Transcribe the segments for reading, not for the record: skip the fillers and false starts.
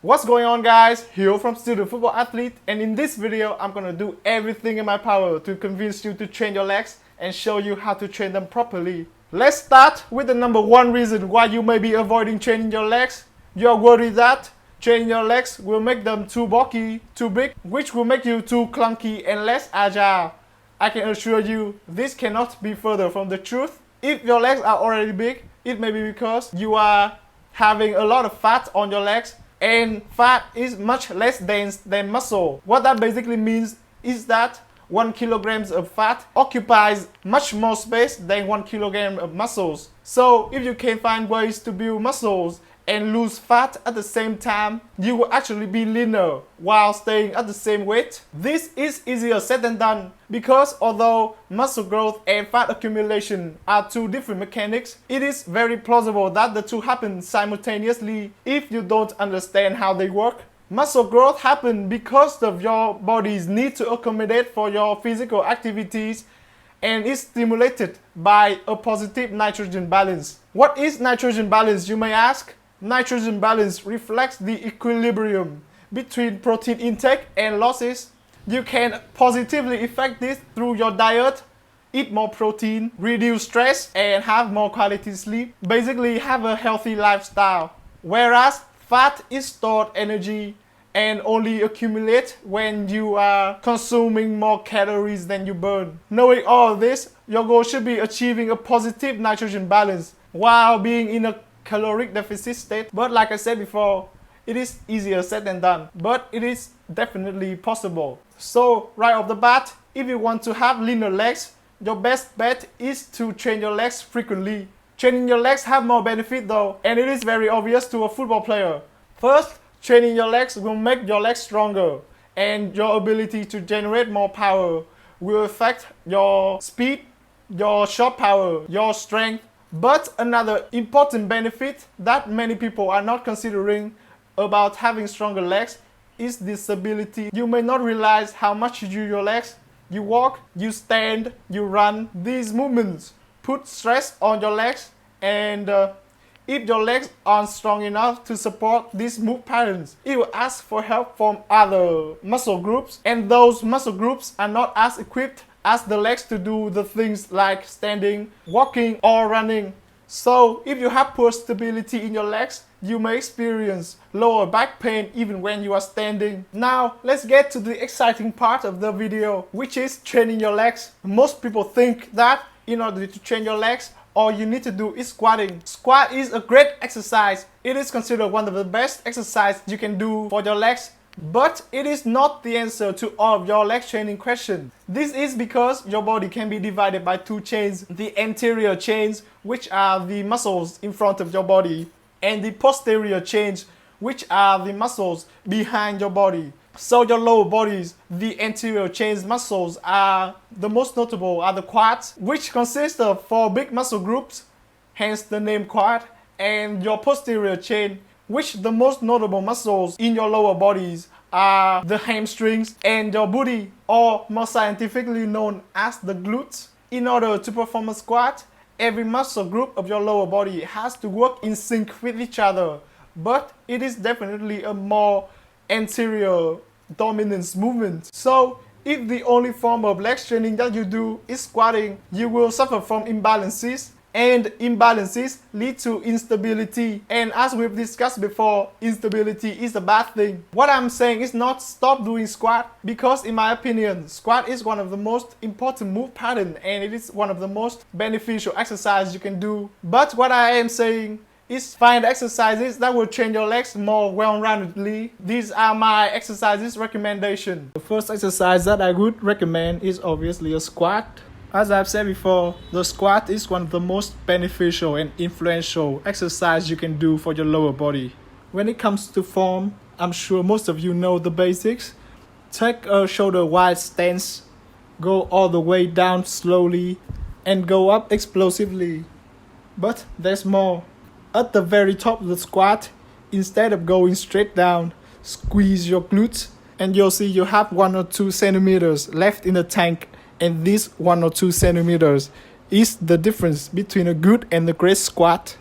What's going on, guys? Here from Student Football Athlete, and in this video I'm gonna do everything in my power to convince you to train your legs and show you how to train them properly. Let's start with the number one reason why you may be avoiding training your legs. You're worried that training your legs will make them too bulky, too big, which will make you too clunky and less agile. I can assure you this cannot be further from the truth. If your legs are already big, it may be because you are having a lot of fat on your legs, and fat is much less dense than muscle. What that basically means is that 1 kilogram of fat occupies much more space than 1 kilogram of muscles. So if you can find ways to build muscles and lose fat at the same time, you will actually be leaner while staying at the same weight. This is easier said than done, because although muscle growth and fat accumulation are two different mechanics, it is very plausible that the two happen simultaneously if you don't understand how they work. Muscle growth happens because of your body's need to accommodate for your physical activities, and is stimulated by a positive nitrogen balance. What is nitrogen balance, you may ask? Nitrogen balance reflects the equilibrium between protein intake and losses. You can positively affect this through your diet, eat more protein, reduce stress, and have more quality sleep. Basically, have a healthy lifestyle. Whereas fat is stored energy and only accumulate when you are consuming more calories than you burn. Knowing all this, your goal should be achieving a positive nitrogen balance while being in a caloric deficit state. But like I said before, it is easier said than done, but it is definitely possible. So right off the bat, if you want to have leaner legs, your best bet is to train your legs frequently. Training your legs have more benefit though, and it is very obvious to a football player. First, training your legs will make your legs stronger, and your ability to generate more power will affect your speed, your shot power, your strength. But another important benefit that many people are not considering about having stronger legs is disability. You may not realize how much you use your legs. You walk, you stand, you run. These movements put stress on your legs, and if your legs aren't strong enough to support these move patterns, it will ask for help from other muscle groups, and those muscle groups are not as equipped as the legs to do the things like standing, walking, or running. So if you have poor stability in your legs, you may experience lower back pain even when you are standing. Now let's get to the exciting part of the video, which is training your legs. Most people think that in order to train your legs, all you need to do is squatting. Squat is a great exercise. It is considered one of the best exercises you can do for your legs. But it is not the answer to all of your leg training questions. This is because your body can be divided by two chains. The anterior chains, which are the muscles in front of your body, and the posterior chains, which are the muscles behind your body. So your lower bodies, the anterior chains muscles are the most notable are the quads, which consist of 4 big muscle groups, hence the name quad, and your posterior chain, which the most notable muscles in your lower bodies are the hamstrings and your booty, or more scientifically known as the glutes. In order to perform a squat, every muscle group of your lower body has to work in sync with each other, but it is definitely a more anterior dominance movement. So if the only form of leg training that you do is squatting, you will suffer from imbalances, and imbalances lead to instability. And as we've discussed before, instability is a bad thing. What I'm saying is not stop doing squat, because in my opinion, squat is one of the most important move pattern, and it is one of the most beneficial exercises you can do. But what I am saying is find exercises that will train your legs more well-roundedly. These are my exercises recommendation. The first exercise that I would recommend is obviously a squat. As I've said before, the squat is one of the most beneficial and influential exercise you can do for your lower body. When it comes to form, I'm sure most of you know the basics. Take a shoulder wide stance, go all the way down slowly, and go up explosively. But there's more. At the very top of the squat, instead of going straight down, squeeze your glutes, and you'll see you have 1 or 2 centimeters left in the tank. And this 1 or 2 centimeters is the difference between a good and a great squat.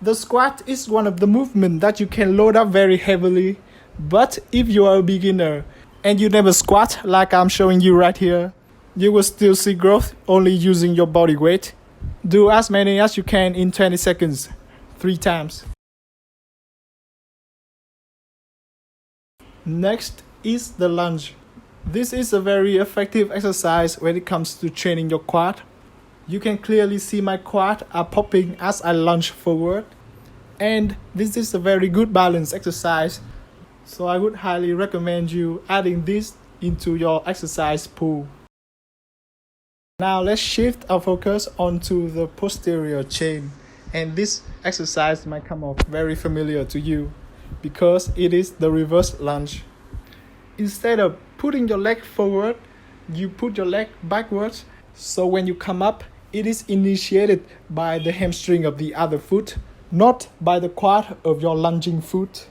The squat is one of the movements that you can load up very heavily, but if you are a beginner and you never squat like I'm showing you right here, you will still see growth only using your body weight. Do as many as you can in 20 seconds, 3 times. Next is the lunge. This is a very effective exercise when it comes to training your quad. You can clearly see my quad are popping as I lunge forward. And this is a very good balance exercise. So I would highly recommend you adding this into your exercise pool. Now let's shift our focus onto the posterior chain. And this exercise might come off very familiar to you because it is the reverse lunge. Instead of putting your leg forward, you put your leg backwards. So when you come up, it is initiated by the hamstring of the other foot, not by the quad of your lunging foot.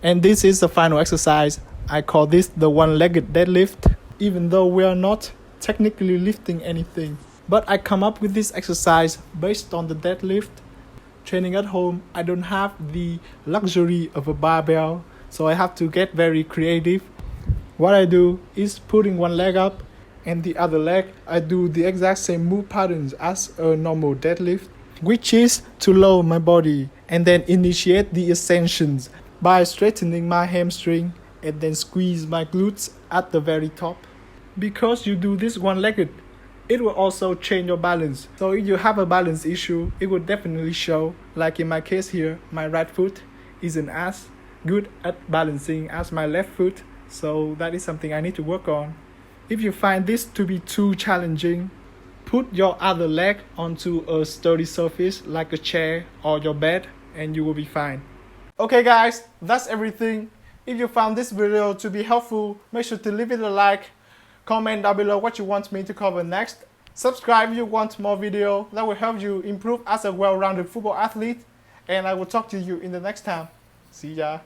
And this is the final exercise. I call this the one-legged deadlift, even though we are not technically lifting anything. But I come up with this exercise based on the deadlift. Training at home, I don't have the luxury of a barbell, so I have to get very creative. What I do is putting one leg up and the other leg, I do the exact same move patterns as a normal deadlift, which is to lower my body and then initiate the ascensions by straightening my hamstring and then squeeze my glutes at the very top. Because you do this one-legged, it will also change your balance. So if you have a balance issue, it will definitely show. Like in my case here, my right foot isn't as good at balancing as my left foot. So that is something I need to work on. If you find this to be too challenging, put your other leg onto a sturdy surface like a chair or your bed and you will be fine. Okay guys, that's everything. If you found this video to be helpful, make sure to leave it a like, comment down below what you want me to cover next. Subscribe if you want more video that will help you improve as a well-rounded football athlete. And I will talk to you in the next time. See ya.